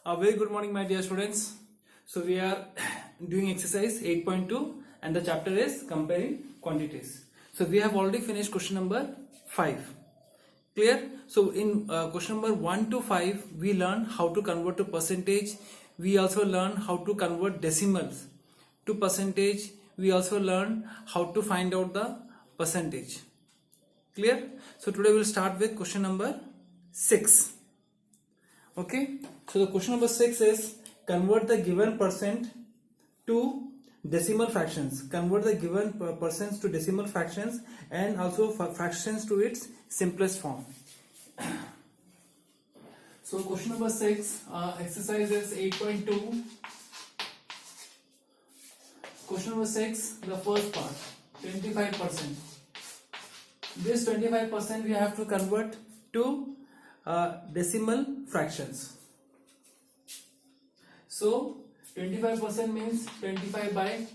A very good morning, my dear students. So we are doing exercise 8.2 and the chapter is comparing quantities. So we have already finished question number 5. Clear? So in question number 1 to 5, we learned how to convert to percentage. We also learned how to convert decimals to percentage. We also learned how to find out the percentage. Clear? So today we'll start with question number 6. Okay, so the question number 6 is convert the given percent to decimal fractions. Convert the given percents to decimal fractions and also fractions to its simplest form. So question number 6, exercise is 8.2. Question number 6, the first part, 25%. This 25% we have to convert to decimal fractions. So 25% means 25 by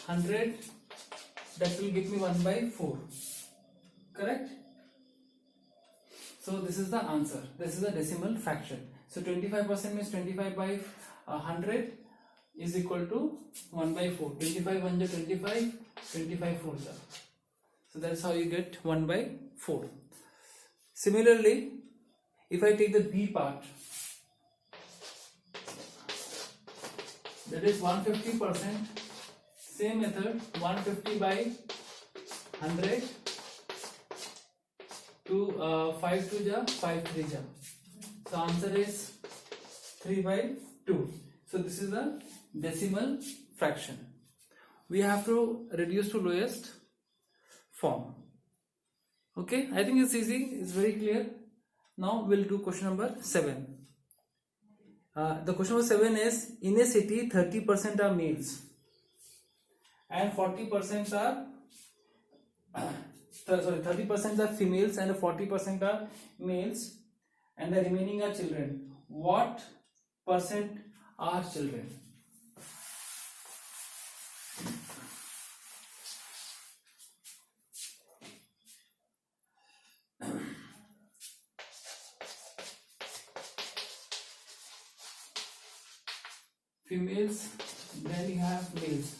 100, that will give me 1 by 4. Correct? So this is the answer. This is the decimal fraction. So 25% means 25 by 100 is equal to 1 by 4. 25 1 is 25, 25 4 is. So that's how you get 1 by 4. Similarly, if I take the B part, that is 150%, same method, 150 by 100 to 5 2 ja, 5 3 ja. So answer is 3 by 2. So this is the decimal fraction. We have to reduce to lowest form. Okay, I think it's easy, it's very clear. Now we'll do question number 7. The question number 7 is, in a city 30% are males and 40% are 30% are females and 40% are males and the remaining are children. What percent are children? Females, then you have males.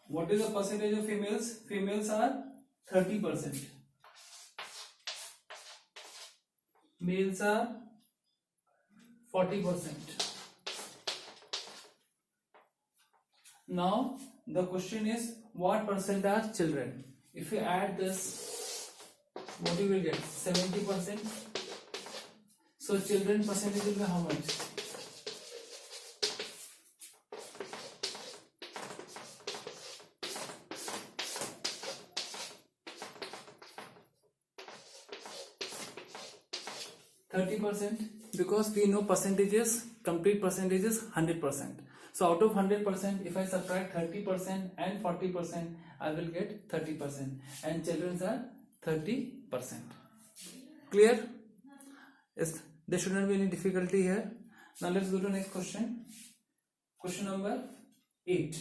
What is the percentage of females? Females are 30%. Males are 40%. Now the question is, what percent are children? If you add this, what you will get? 70%. So children percentage will be how much? 30%, because we know percentages, complete percentage is 100%. So out of 100%, if I subtract 30% and 40%, I will get 30%, and children are 30%. Clear? Yes, there should not be any difficulty here. Now let's go to next question. Question number 8.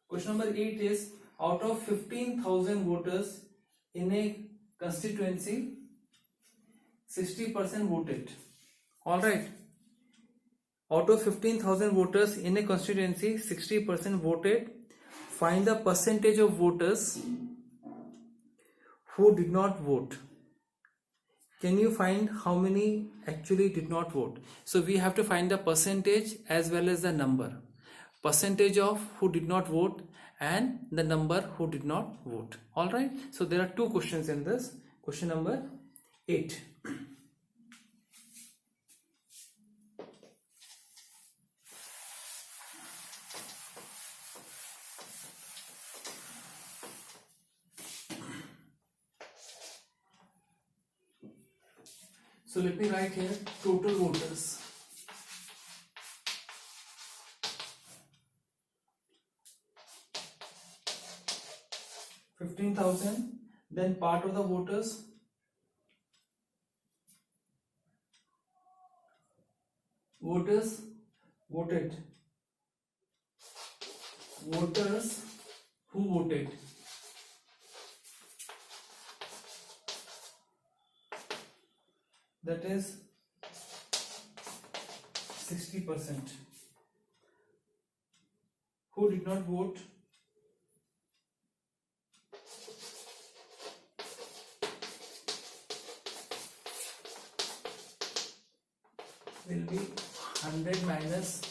Question number 8 is, out of 15,000 voters in a constituency, 60% voted. Alright. Out of 15,000 voters in a constituency, 60% voted. Find the percentage of voters who did not vote. Can you find how many actually did not vote? So we have to find the percentage as well as the number. Percentage of who did not vote and the number who did not vote. Alright, so there are two questions in this. Question number 8. So let me write here total voters. $15,000, then part of the voters, voted, voters who voted, that is 60%. Who did not vote? Will be 100 minus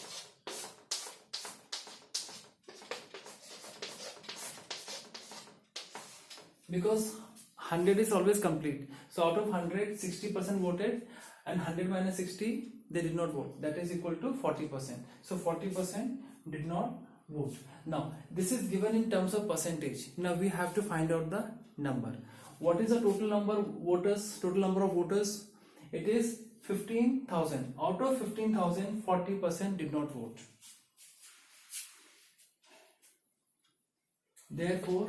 because 100 is always complete. So out of 100, 60% voted, and 100 minus 60 they did not vote. That is equal to 40%. So 40% did not vote. Now this is given in terms of percentage. Now we have to find out the number. What is the total number of voters? Total number of voters? It is 15,000. Out of 15,000, 40% did not vote. Therefore,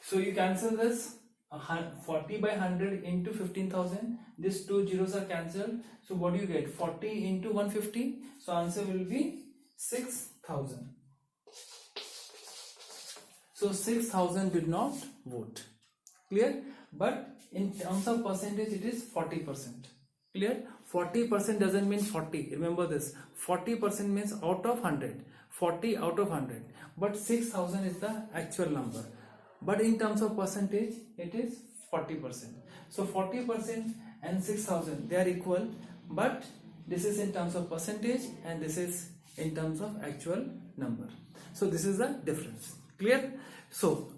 so you cancel this 40 by 100 into 15,000. These two zeros are cancelled. So what do you get? 40 into 150. So answer will be 6,000. So 6,000 did not vote. Clear? But in terms of percentage, it is 40%. Clear? 40% doesn't mean 40. Remember this. 40% means out of 100. 40 out of 100. But 6,000 is the actual number. But in terms of percentage, it is 40%. So 40% and 6,000, they are equal. But this is in terms of percentage and this is in terms of actual number. So this is the difference. Clear? So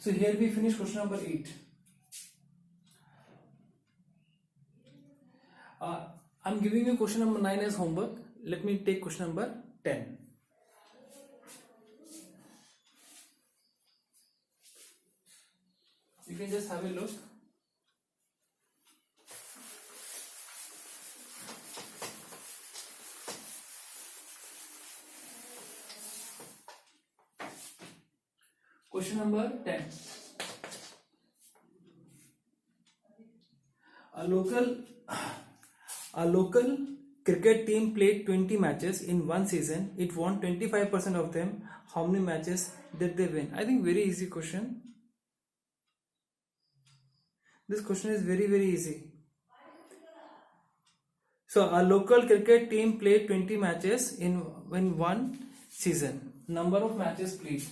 here we finish question number 8. I'm giving you question number 9 as homework. Let me take question number 10. You can just have a look. Question number 10. A local cricket team played 20 matches in one season. It won 25% of them. How many matches did they win? I think very easy question. This question is very easy. So a local cricket team played 20 matches in one season. Number of matches played.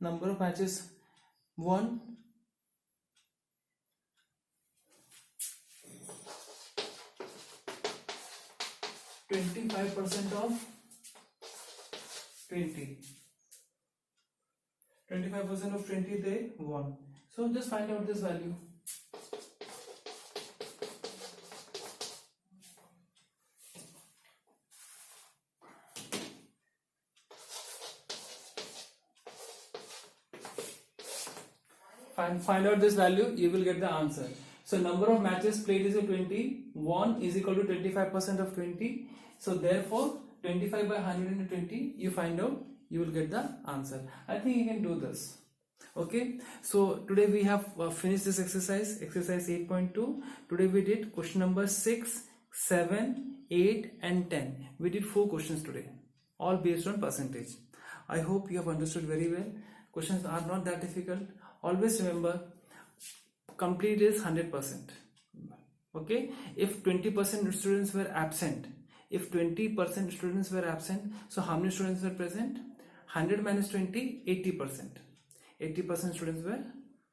Number of matches won. %25 of 20. 25% of 20 they won. So just find out this value. Find out this value, you will get the answer. So number of matches played is 20. 1 is equal to 25% of 20. So therefore 25 by 120 you find out, you will get the answer. I think you can do this. Okay, so today we have finished this exercise 8.2. Today we did question number 6, 7, 8 and 10. We did 4 questions today, all based on percentage. I hope you have understood very well. Questions are not that difficult. Always remember, complete is 100%. Okay, if 20% students were absent, so how many students were present? 100 minus 20, 80%. 80% students were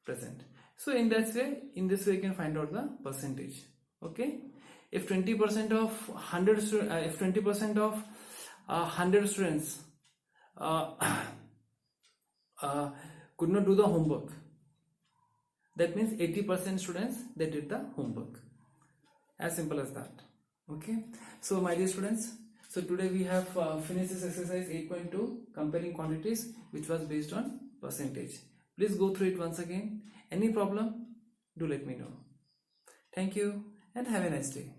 present. So in this way you can find out the percentage. Okay, if 20% of 100 students could not do the homework, That means 80% students, they did the homework. As simple as that. Okay. So my dear students, so today we have finished this exercise 8.2, comparing quantities, which was based on percentage. Please go through it once again. Any problem, do let me know. Thank you and have a nice day.